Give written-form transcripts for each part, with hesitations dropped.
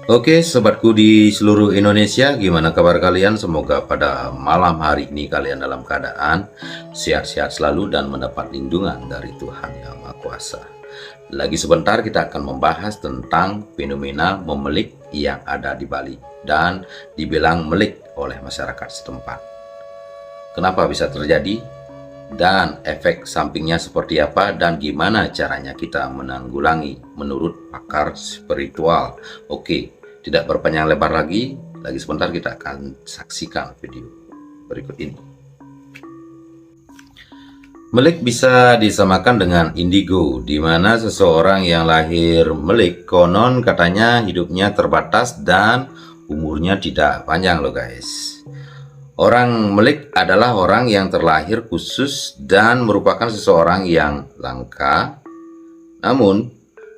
Oke, sobatku di seluruh Indonesia, gimana kabar kalian? Semoga pada malam hari ini kalian dalam keadaan sehat-sehat selalu dan mendapat lindungan dari Tuhan Yang Maha Kuasa. Lagi sebentar kita akan membahas tentang fenomena memelik yang ada di Bali dan dibilang melik oleh masyarakat setempat. Kenapa bisa terjadi? Dan efek sampingnya seperti apa dan gimana caranya kita menanggulangi menurut pakar spiritual. Oke, tidak berpanjang lebar lagi sebentar kita akan saksikan video berikut ini. Melik bisa disamakan dengan indigo, di mana seseorang yang lahir melik konon katanya hidupnya terbatas dan umurnya tidak panjang loh guys. Orang melik adalah orang yang terlahir khusus dan merupakan seseorang yang langka. Namun,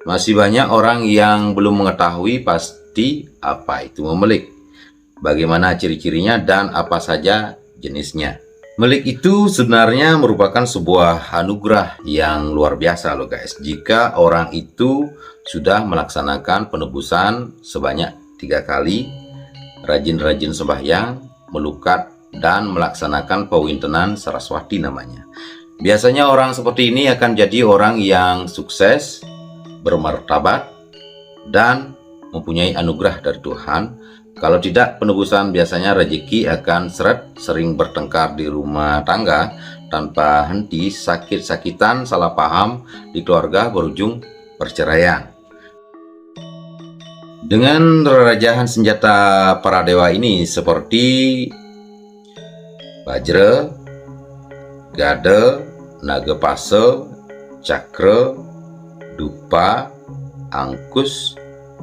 masih banyak orang yang belum mengetahui pasti apa itu memelik, bagaimana ciri-cirinya, dan apa saja jenisnya. Melik itu sebenarnya merupakan sebuah anugerah yang luar biasa loh guys. Jika orang itu sudah melaksanakan penebusan sebanyak 3 kali, rajin-rajin sembahyang, melukat, dan melaksanakan pewintenan Saraswati namanya. Biasanya orang seperti ini akan jadi orang yang sukses, bermartabat, dan mempunyai anugerah dari Tuhan. Kalau tidak penebusan, biasanya rezeki akan sering bertengkar di rumah tangga tanpa henti, sakit-sakitan, salah paham di keluarga, berujung perceraian. Dengan rarajahan senjata para dewa ini seperti Bajra, Gada, Nagapasa, Cakra, Dupa, Angkus,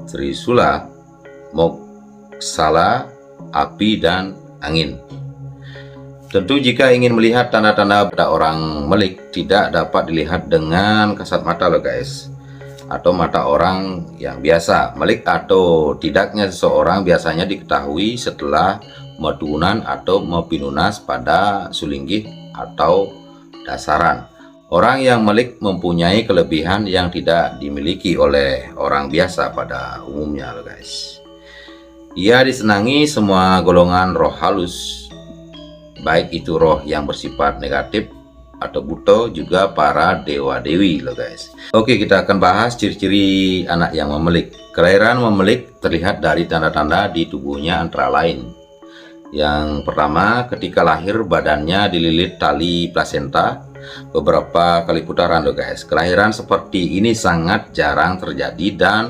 Trisula, Moksala, api, dan angin. Tentu jika ingin melihat tanda-tanda pada orang melik tidak dapat dilihat dengan kasat mata loh guys, atau mata orang yang biasa. Melik atau tidaknya seseorang biasanya diketahui setelah metunan atau mepinunas pada sulinggih atau dasaran. Orang yang melik mempunyai kelebihan yang tidak dimiliki oleh orang biasa pada umumnya loh guys. Ia disenangi semua golongan roh halus, baik itu roh yang bersifat negatif atau buta, juga para dewa-dewi loh guys. Oke, kita akan bahas ciri-ciri anak yang memelik. Kelahiran memelik terlihat dari tanda-tanda di tubuhnya antara lain. Yang pertama, ketika lahir badannya dililit tali plasenta beberapa kali putaran loh guys. Kelahiran seperti ini sangat jarang terjadi, dan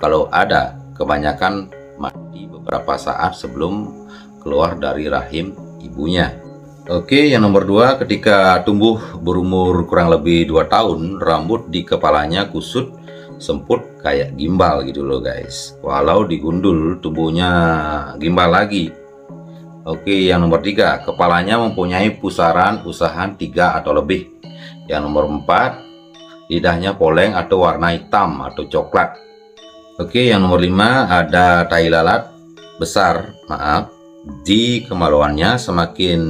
kalau ada, kebanyakan mati beberapa saat sebelum keluar dari rahim ibunya. Oke, yang nomor 2, ketika tumbuh berumur kurang lebih 2 tahun, rambut di kepalanya kusut semput kayak gimbal gitu loh guys. Walau digundul tubuhnya gimbal lagi. Oke, yang nomor 3, kepalanya mempunyai pusaran usahan 3 atau lebih. Yang nomor 4, lidahnya poleng atau warna hitam atau coklat. Oke, yang nomor 5, ada tai lalat besar, di kemaluannya. Semakin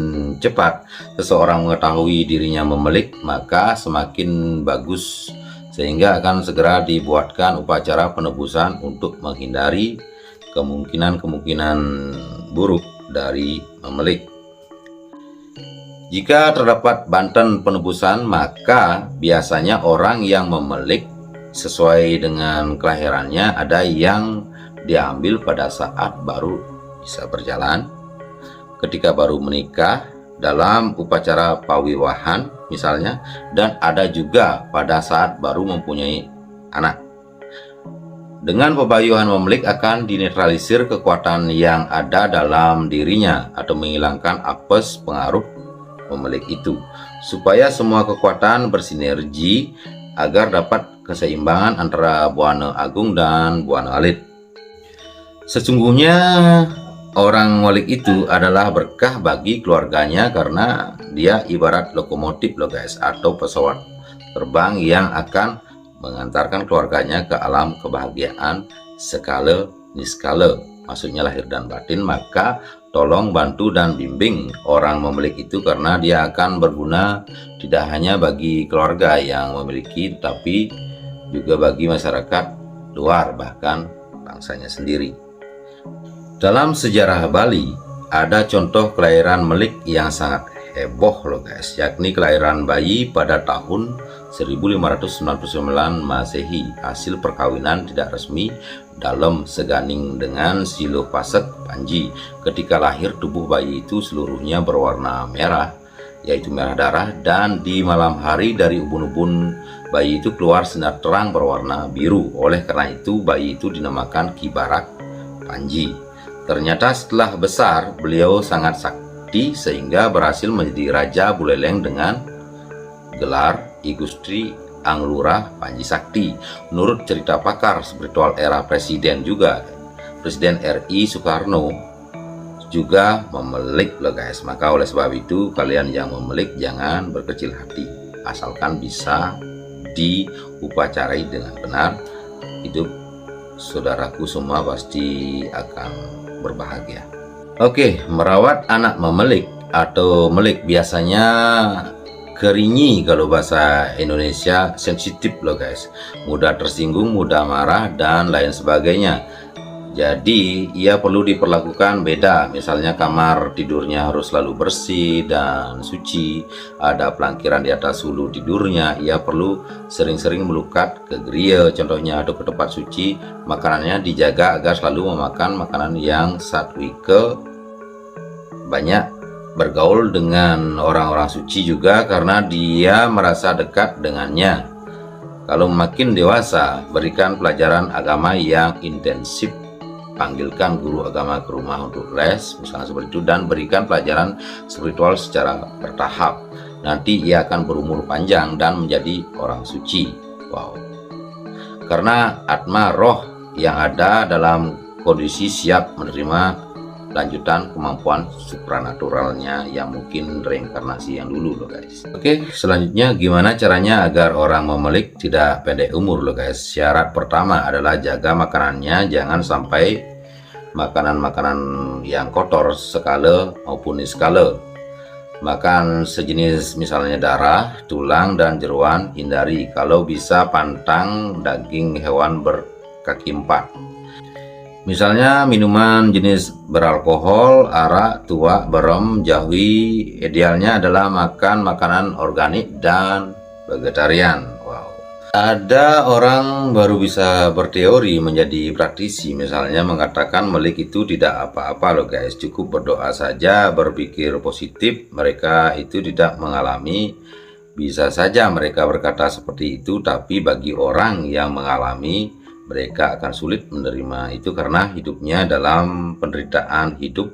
cepat seseorang mengetahui dirinya memelik, maka semakin bagus, sehingga akan segera dibuatkan upacara penebusan untuk menghindari kemungkinan buruk dari memelik. Jika terdapat banten penebusan, maka biasanya orang yang memelik sesuai dengan kelahirannya ada yang diambil pada saat baru bisa berjalan, ketika baru menikah, dalam upacara pawiwahan misalnya, dan ada juga pada saat baru mempunyai anak. Dengan pebayuhan memelik akan dinetralisir kekuatan yang ada dalam dirinya atau menghilangkan apes pengaruh memelik itu, supaya semua kekuatan bersinergi agar dapat keseimbangan antara Buana Agung dan Buana Alit. Sesungguhnya orang melik itu adalah berkah bagi keluarganya karena dia ibarat lokomotif loh guys, atau pesawat terbang yang akan mengantarkan keluarganya ke alam kebahagiaan skala niskala, maksudnya lahir dan batin. Maka tolong bantu dan bimbing orang memelik itu, karena dia akan berguna tidak hanya bagi keluarga yang memiliki, tetapi juga bagi masyarakat luar, bahkan bangsanya sendiri. Dalam sejarah Bali ada contoh kelahiran melik yang sangat heboh loh guys, yakni kelahiran bayi pada tahun 1599 Masehi, hasil perkawinan tidak resmi dalam Seganing dengan Silopasek Panji. Ketika lahir, tubuh bayi itu seluruhnya berwarna merah, yaitu merah darah, dan di malam hari dari ubun-ubun bayi itu keluar sinar terang berwarna biru. Oleh karena itu bayi itu dinamakan Ki Barak Panji. Ternyata setelah besar beliau sangat sakti sehingga berhasil menjadi Raja Buleleng dengan gelar I Gusti Anglurah Panji Sakti. Menurut cerita pakar spiritual era Presiden RI Soekarno juga memelik loh guys. Maka oleh sebab itu kalian yang memelik jangan berkecil hati, asalkan bisa diupacarai dengan benar, hidup saudaraku semua pasti akan berbahagia. Oke, merawat anak memelik atau melik biasanya keringi, kalau bahasa Indonesia sensitif loh guys, mudah tersinggung, mudah marah dan lain sebagainya. Jadi ia perlu diperlakukan beda. Misalnya kamar tidurnya harus selalu bersih dan suci, ada pelangkiran di atas hulu tidurnya, ia perlu sering-sering melukat ke geria contohnya atau ke tempat suci. Makanannya dijaga agar selalu memakan makanan yang satwika, banyak bergaul dengan orang-orang suci juga karena dia merasa dekat dengannya. Kalau makin dewasa, berikan pelajaran agama yang intensif, panggilkan guru agama ke rumah untuk les, misalnya seperti itu, dan berikan pelajaran spiritual secara bertahap. Nanti ia akan berumur panjang dan menjadi orang suci. Wow. Karena atma roh yang ada dalam kondisi siap menerima lanjutan kemampuan supranaturalnya yang mungkin reinkarnasi yang dulu loh guys. Oke, selanjutnya gimana caranya agar orang memelik tidak pendek umur loh guys. Syarat pertama adalah jaga makanannya, jangan sampai makanan-makanan yang kotor skala maupun niskala. Makan sejenis misalnya darah, tulang, dan jeroan hindari. Kalau bisa pantang daging hewan berkaki empat. Misalnya minuman jenis beralkohol, arak, tuak, berem, jawi. Idealnya adalah makan makanan organik dan vegetarian. Wow. Ada orang baru bisa berteori menjadi praktisi, misalnya mengatakan melik itu tidak apa-apa loh guys, cukup berdoa saja, berpikir positif, mereka itu tidak mengalami. Bisa saja mereka berkata seperti itu, tapi bagi orang yang mengalami, mereka akan sulit menerima itu karena hidupnya dalam penderitaan hidup,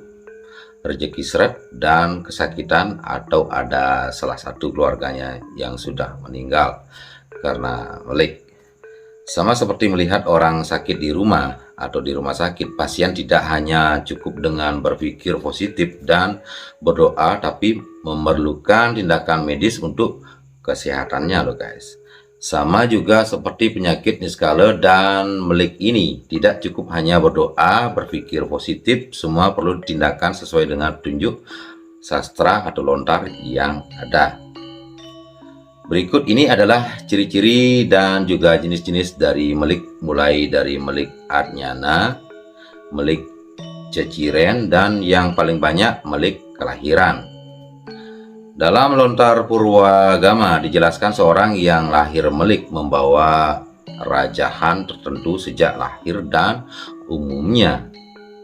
rezeki seret, dan kesakitan, atau ada salah satu keluarganya yang sudah meninggal karena melik. Sama seperti melihat orang sakit di rumah atau di rumah sakit, pasien tidak hanya cukup dengan berpikir positif dan berdoa, tapi memerlukan tindakan medis untuk kesehatannya loh guys. Sama juga seperti penyakit niskala dan melik ini, tidak cukup hanya berdoa, berpikir positif, semua perlu tindakan sesuai dengan petunjuk sastra atau lontar yang ada. Berikut ini adalah ciri-ciri dan juga jenis-jenis dari melik, mulai dari melik Adnyana, melik Ceciren, dan yang paling banyak melik kelahiran. Dalam lontar Purwagama dijelaskan seorang yang lahir melik membawa rajahan tertentu sejak lahir dan umumnya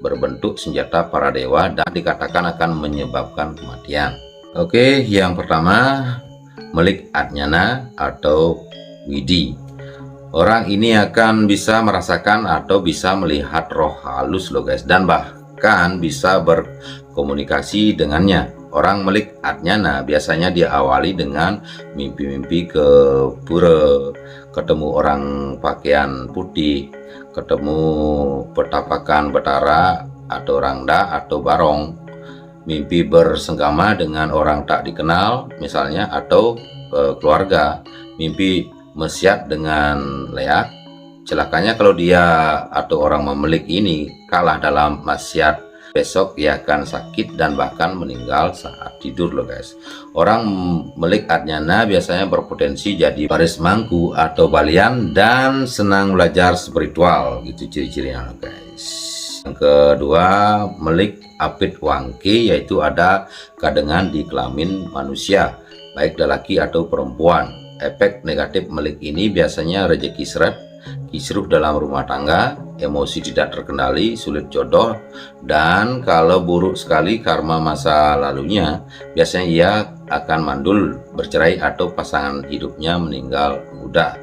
berbentuk senjata para dewa dan dikatakan akan menyebabkan kematian. Oke, yang pertama melik Adnyana atau Widi. Orang ini akan bisa merasakan atau bisa melihat roh halus loh guys, dan bahkan bisa berkomunikasi dengannya. Orang melik Adnyana biasanya diawali dengan mimpi-mimpi ke pura, ketemu orang pakaian putih, ketemu petapakan betara atau rangda atau barong, mimpi bersenggama dengan orang tak dikenal misalnya atau keluarga, mimpi mesiat dengan leak. Celakanya kalau dia atau orang memelik ini kalah dalam maksiat, besok ia akan sakit dan bahkan meninggal saat tidur loh guys. Orang melik Adnyana biasanya berpotensi jadi baris mangku atau balian dan senang belajar spiritual, gitu ciri-cirinya loh guys. Yang kedua, melik apit wangke, yaitu ada kadengan di kelamin manusia, baik lelaki atau perempuan. Efek negatif melik ini biasanya rezeki seret, kisruh dalam rumah tangga, emosi tidak terkendali, sulit jodoh, dan kalau buruk sekali karma masa lalunya, biasanya ia akan mandul, bercerai, atau pasangan hidupnya meninggal muda.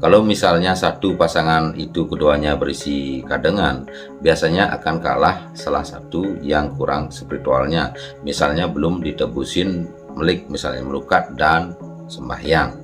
Kalau misalnya satu pasangan itu keduanya berisi kadengan, biasanya akan kalah salah satu yang kurang spiritualnya, misalnya belum ditebusin melik, misalnya melukat dan sembahyang.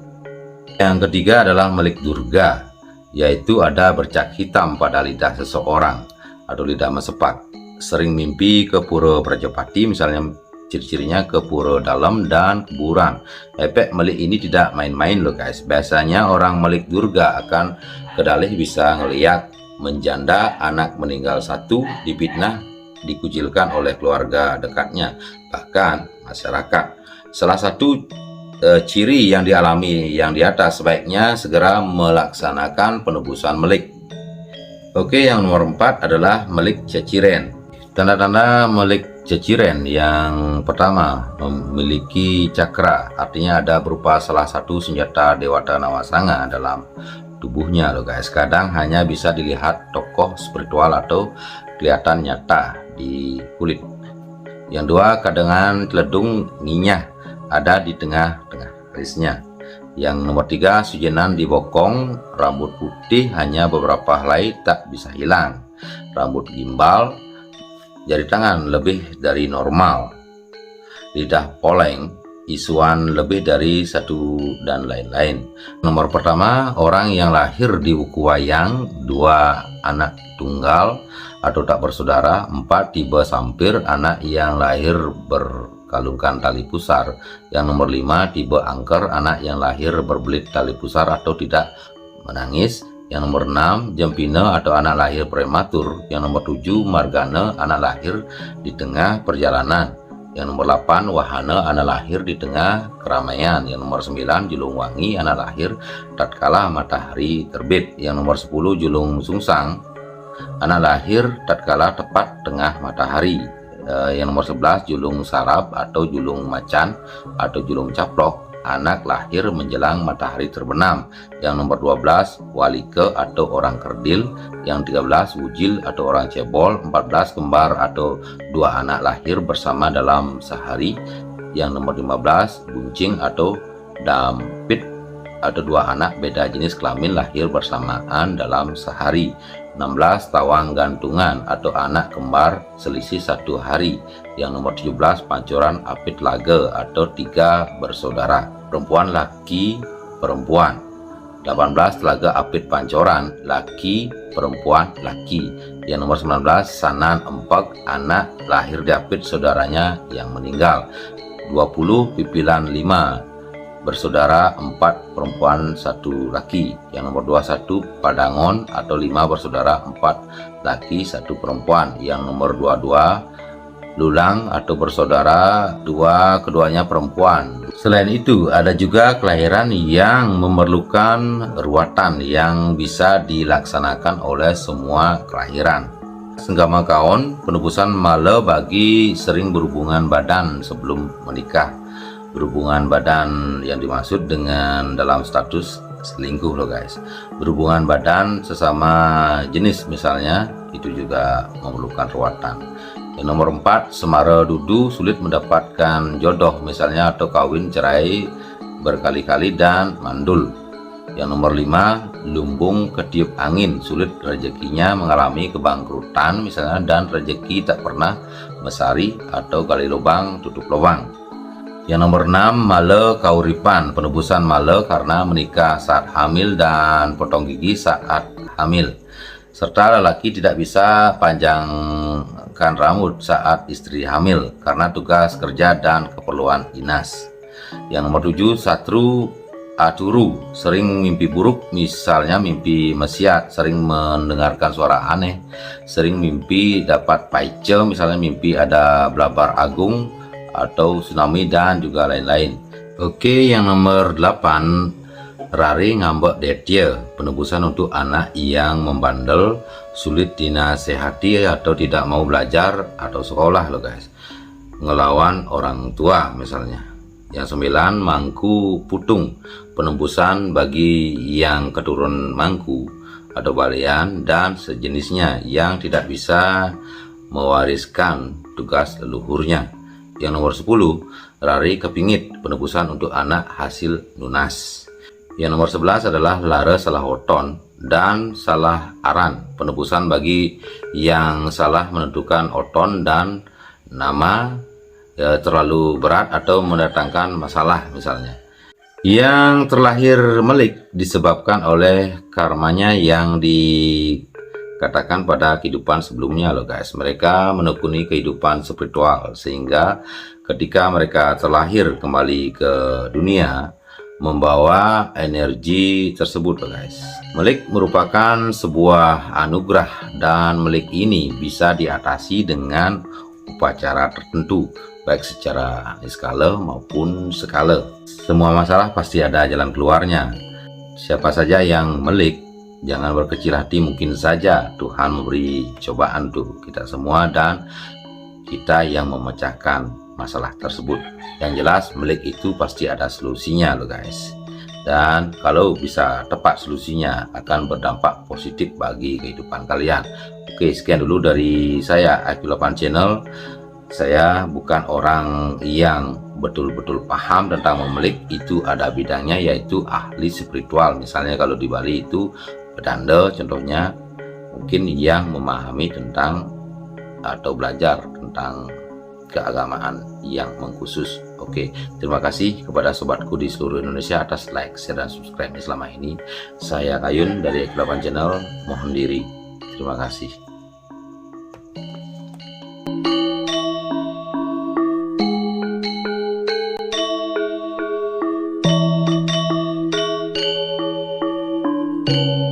Yang ketiga adalah melik durga, yaitu ada bercak hitam pada lidah seseorang atau lidah mesepak, sering mimpi ke pura Prajapati, misalnya ciri-cirinya ke pura dalam dan kuburan. Efek melik ini tidak main-main loh guys. Biasanya orang melik durga akan kedalih bisa ngeliat menjanda, anak meninggal satu, dipitnah, dikucilkan oleh keluarga dekatnya, bahkan masyarakat. Salah satu ciri yang dialami yang di atas, sebaiknya segera melaksanakan penebusan melik. Oke, yang nomor 4 adalah melik ceciren. Tanda-tanda melik ceciren yang pertama, memiliki cakra, artinya ada berupa salah satu senjata Dewata Nawasanga dalam tubuhnya loh guys. Kadang hanya bisa dilihat tokoh spiritual atau kelihatan nyata di kulit. Yang dua, kadengan teledung nginyah ada di tengah-tengah alisnya. Yang nomor 3, sujenan di bokong, rambut putih hanya beberapa helai tak bisa hilang, rambut gimbal, jari tangan lebih dari normal, lidah poleng, isuan lebih dari satu, dan lain-lain. Nomor pertama, orang yang lahir di buku wayang, 2 anak tunggal atau tak bersaudara, 4 tiba sampir, anak yang lahir berkalungkan tali pusar. Yang nomor 5, tiba angker, anak yang lahir berbelit tali pusar atau tidak menangis. Yang nomor 6, jempina atau anak lahir prematur. Yang nomor 7, margana, anak lahir di tengah perjalanan. Yang nomor 8, wahana, anak lahir di tengah keramaian. Yang nomor 9, julung wangi, anak lahir tatkala matahari terbit. Yang nomor 10, julung sungsang, anak lahir tatkala tepat tengah matahari. Yang nomor 11, julung sarap atau julung macan atau julung caplok, anak lahir menjelang matahari terbenam. Yang nomor 12, walike atau orang kerdil. Yang 13, wujil atau orang cebol. 14, kembar atau 2 anak lahir bersama dalam sehari. Yang nomor 15, buncing atau dampit atau 2 anak beda jenis kelamin lahir bersamaan dalam sehari. 16, tawang gantungan atau anak kembar selisih 1 hari. Yang nomor 17, pancuran apit lage atau 3 bersaudara, perempuan laki perempuan. 18, telaga apit pancoran, laki perempuan laki. Yang nomor 19, sanan empek, anak lahir di apit saudaranya yang meninggal. 20, pipilan 5 bersaudara, 4 perempuan 1 laki. Yang nomor 21, padangon atau 5 bersaudara, 4 laki 1 perempuan. Yang nomor 22, lulang atau bersaudara, 2 keduanya perempuan. Selain itu, ada juga kelahiran yang memerlukan ruatan yang bisa dilaksanakan oleh semua kelahiran. Senggama kaon, penebusan male bagi sering berhubungan badan sebelum menikah. Berhubungan badan yang dimaksud dengan dalam status selingkuh loh guys. Berhubungan badan sesama jenis misalnya, itu juga memerlukan ruatan. Yang nomor 4, semara dudu, sulit mendapatkan jodoh misalnya, atau kawin, cerai berkali-kali dan mandul. Yang nomor 5, lumbung ketiup angin, sulit rezekinya, mengalami kebangkrutan misalnya, dan rezeki tak pernah mesari atau gali lubang tutup lubang. Yang nomor 6, male kauripan, penebusan male karena menikah saat hamil dan potong gigi saat hamil. Serta lelaki tidak bisa panjangkan rambut saat istri hamil karena tugas kerja dan keperluan dinas. Yang nomor 7, satru aturu, sering mimpi buruk misalnya mimpi mesiat, sering mendengarkan suara aneh, sering mimpi dapat paice misalnya mimpi ada blabar agung atau tsunami dan juga lain-lain. Oke, yang nomor 8, rari ngambek detye, penebusan untuk anak yang membandel, sulit dinasehati atau tidak mau belajar atau sekolah loh guys, ngelawan orang tua misalnya. Yang 9, mangku putung, penembusan bagi yang keturunan mangku atau balian dan sejenisnya yang tidak bisa mewariskan tugas leluhurnya. Yang nomor 10, rari kepingit, penebusan untuk anak hasil nunas. Yang nomor 11 adalah lare salah oton dan salah aran, penebusan bagi yang salah menentukan oton dan nama terlalu berat atau mendatangkan masalah misalnya. Yang terlahir melik disebabkan oleh karmanya yang dikatakan pada kehidupan sebelumnya loh guys. Mereka menekuni kehidupan spiritual sehingga ketika mereka terlahir kembali ke dunia membawa energi tersebut loh guys. Melik merupakan sebuah anugerah dan melik ini bisa diatasi dengan upacara tertentu, baik secara niskala maupun skala. Semua masalah pasti ada jalan keluarnya. Siapa saja yang melik, jangan berkecil hati, mungkin saja Tuhan memberi cobaan untuk kita semua dan kita yang memecahkan masalah tersebut. Yang jelas melik itu pasti ada solusinya loh guys, dan kalau bisa tepat solusinya akan berdampak positif bagi kehidupan kalian. Oke, sekian dulu dari saya IQ8 Channel. Saya bukan orang yang betul-betul paham tentang memelik, itu ada bidangnya yaitu ahli spiritual. Misalnya kalau di Bali itu pedanda contohnya, mungkin yang memahami tentang atau belajar tentang keagamaan yang mengkhusus. Oke, terima kasih kepada sobatku di seluruh Indonesia atas like, share, dan subscribe selama ini. Saya Kayun dari IQ8 Channel, mohon diri. Terima kasih. Thank you.